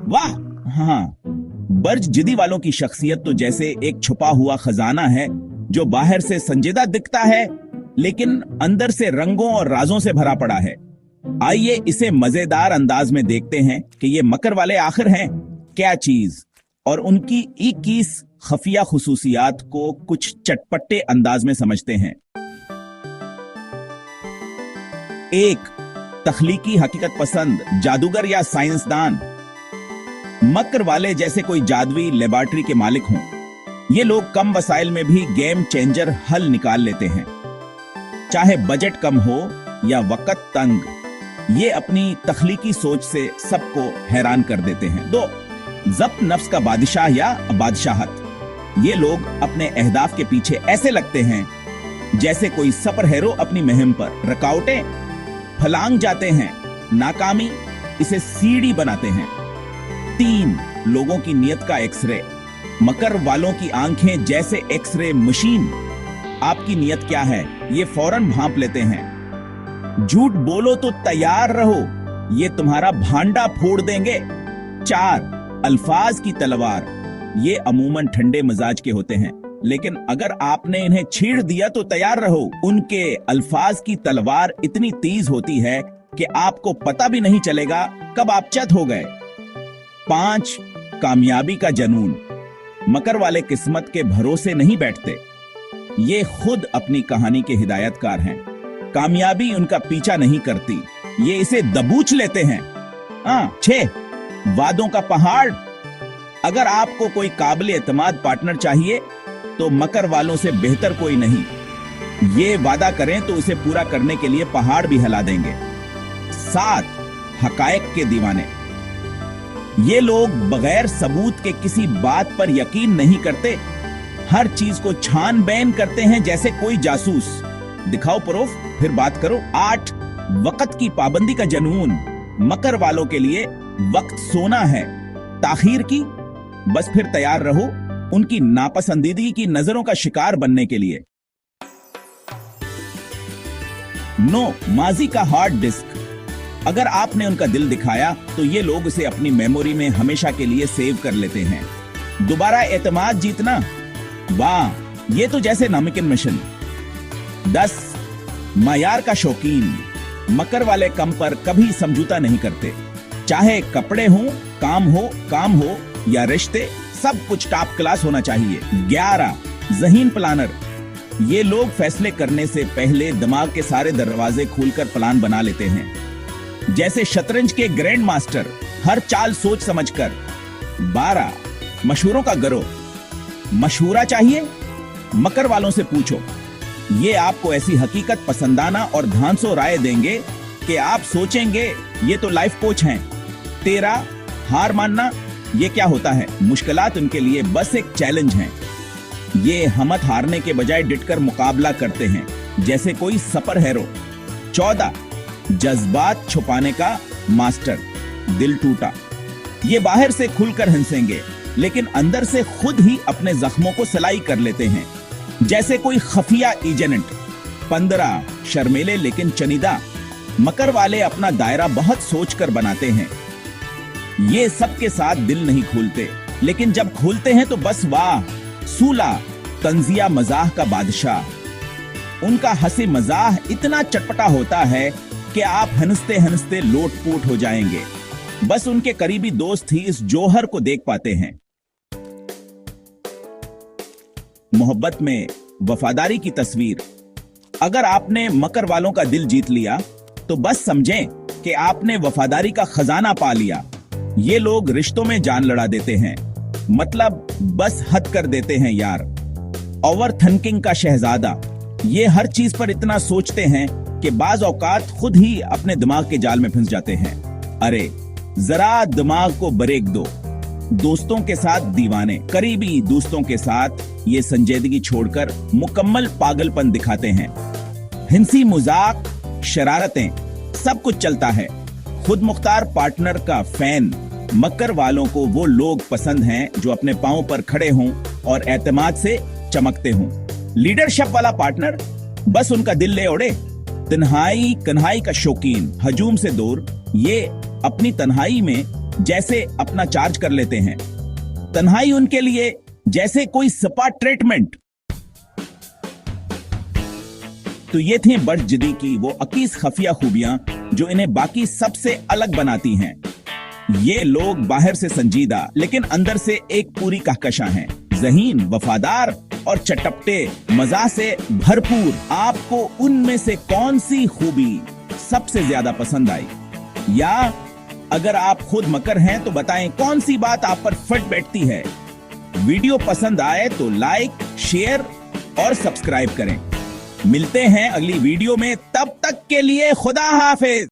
वाह। हाँ, बर्ज जिदी वालों की शख्सियत तो जैसे एक छुपा हुआ खजाना है जो बाहर से संजीदा दिखता है लेकिन अंदर से रंगों और राजों से भरा पड़ा है। आइए इसे मजेदार अंदाज में देखते हैं कि ये मकर वाले आखिर हैं क्या चीज, और उनकी 21 खफिया खुसूसियात को कुछ चटपटे अंदाज में समझते हैं। 1. तख्लीकी हकीकत पसंद जादूगर या साइंसदान। मकर वाले जैसे कोई जादुई लेबॉर्ट्री के मालिक हों। ये लोग कम वसाइल में भी गेम चेंजर हल निकाल लेते हैं, चाहे बजट कम हो या वक्त तंग। ये अपनी तख्लीकी सोच से सबको हैरान कर देते हैं। 2. जब्त नफ्स का बादशाह या बादशाहत। ये लोग अपने अहदाफ के पीछे ऐसे लगते हैं जैसे कोई सुपर हीरो अपनी मुहिम पर। रुकावटें फलांग जाते हैं, नाकामी इसे सीढ़ी बनाते हैं। 3. लोगों की नियत का एक्सरे। मकर वालों की आंखें जैसे एक्सरे मशीन। आपकी नियत क्या है ये फौरन भांप लेते हैं। झूठ बोलो तो तैयार रहो, ये तुम्हारा भांडा फोड़ देंगे। 4. अल्फाज की तलवार। ये अमूमन ठंडे मिजाज के होते हैं, लेकिन अगर आपने इन्हें छेड़ दिया तो तैयार रहो। उनके अल्फाज की तलवार इतनी तेज होती है कि आपको पता भी नहीं चलेगा कब आप चत हो गए। 5. कामयाबी का जनून। मकर वाले किस्मत के भरोसे नहीं बैठते, ये खुद अपनी कहानी के हिदायतकार हैं। कामयाबी उनका पीछा नहीं करती, ये इसे दबोच लेते हैं। 6. वादों का पहाड़। अगर आपको कोई काबिल एतमाद पार्टनर चाहिए तो मकर वालों से बेहतर कोई नहीं। ये वादा करें तो उसे पूरा करने के लिए पहाड़ भी हिला देंगे। 7. हकायक के दीवाने। ये लोग बगैर सबूत के किसी बात पर यकीन नहीं करते, हर चीज को छानबीन करते हैं जैसे कोई जासूस। दिखाओ प्रूफ फिर बात करो। 8. वक्त की पाबंदी का जुनून। मकर वालों के लिए वक्त सोना है, ताखीर की बस फिर तैयार रहो उनकी नापसंदीदगी की नजरों का शिकार बनने के लिए। 9. माजी का हार्ड डिस्क। अगर आपने उनका दिल दिखाया तो ये लोग उसे अपनी मेमोरी में हमेशा के लिए सेव कर लेते हैं। दोबारा एतमाद जीतना, वाह, ये तो जैसे नामुमकिन मिशन। 10. मायार का शौकीन। मकर वाले कम पर कभी समझौता नहीं करते, चाहे कपड़े हो, काम हो या रिश्ते, सब कुछ टॉप क्लास होना चाहिए। 11. ज़हीन प्लानर। ये लोग फैसले करने से पहले दिमाग के सारे दरवाजे खोलकर प्लान बना लेते हैं, जैसे शतरंज के ग्रैंड मास्टर, हर चाल सोच समझकर। 12. मशहूरों का गिरोह। मशहूरा चाहिए? मकर वालों से पूछो, ये आपको ऐसी हकीकत पसंदाना और धांसो राय देंगे कि आप सोचेंगे ये तो लाइफ कोच हैं। 13. हार मानना। ये क्या होता है? मुश्किलात उनके लिए बस एक चैलेंज हैं। ये हमत हारने के बजाय डटकर मुकाबला करते हैं जैसे कोई सुपर हीरो। 14. जज्बात छुपाने का मास्टर। दिल टूटा। ये बाहर से खुलकर हंसेंगे लेकिन अंदर से खुद ही अपने जख्मों को सिलाई कर लेते हैं जैसे कोई खफिया एजेंट। 15. शर्मेले लेकिन चनिदा। मकर वाले अपना दायरा बहुत सोचकर बनाते हैं, ये सबके साथ दिल नहीं खोलते, लेकिन जब खोलते हैं तो बस वाह। 16. तंजिया मजाह का बादशाह। उनका हंसी मजाह इतना चटपटा होता है कि आप हंसते हंसते लोटपोट हो जाएंगे। बस उनके करीबी दोस्त ही इस जौहर को देख पाते हैं। मोहब्बत में वफादारी की तस्वीर। अगर आपने मकर वालों का दिल जीत लिया तो बस समझें कि आपने वफादारी का खजाना पा लिया। ये लोग रिश्तों में जान लड़ा देते हैं, मतलब बस हद कर देते हैं यार। ओवर थिंकिंग का शहजादा। ये हर चीज पर इतना सोचते हैं कि बाज औकात खुद ही अपने दिमाग के जाल में फंस जाते हैं। अरे जरा दिमाग को ब्रेक दो। दोस्तों के साथ दीवाने, करीबी दोस्तों के साथ ये संजीदगी छोड़कर मुकम्मल पागलपन दिखाते हैं। हिंसी, मजाक, शरारतें, सब कुछ चलता है। खुद मुख्तार पार्टनर का फैन। मकर वालों को वो लोग पसंद हैं जो अपने पांव पर खड़े हों और एतमाद से चमकते हों। लीडरशिप वाला पार्टनर, बस उनका दिल ले ओढ़े। तन्हाई कन्हाई का शौकीन, हजूम से दूर, ये अपनी तन्हाई में जैसे अपना चार्ज कर लेते हैं। तन्हाई उनके लिए जैसे कोई स्पा ट्रीटमेंट। तो ये थी बर्ड्स जिदी की वो 21 खफिया खूबियां जो इन्हें बाकी सबसे अलग बनाती हैं। ये लोग बाहर से संजीदा लेकिन अंदर से एक पूरी कहकशां हैं, ज़हीन, वफादार और चटपटे, मजा से भरपूर। आपको उनमें से कौन सी खूबी सबसे ज्यादा पसंद आई? या अगर आप खुद मकर हैं तो बताएं कौन सी बात आप पर फिट बैठती है। वीडियो पसंद आए तो लाइक, शेयर और सब्सक्राइब करें। मिलते हैं अगली वीडियो में, तब तक के लिए खुदा हाफिज।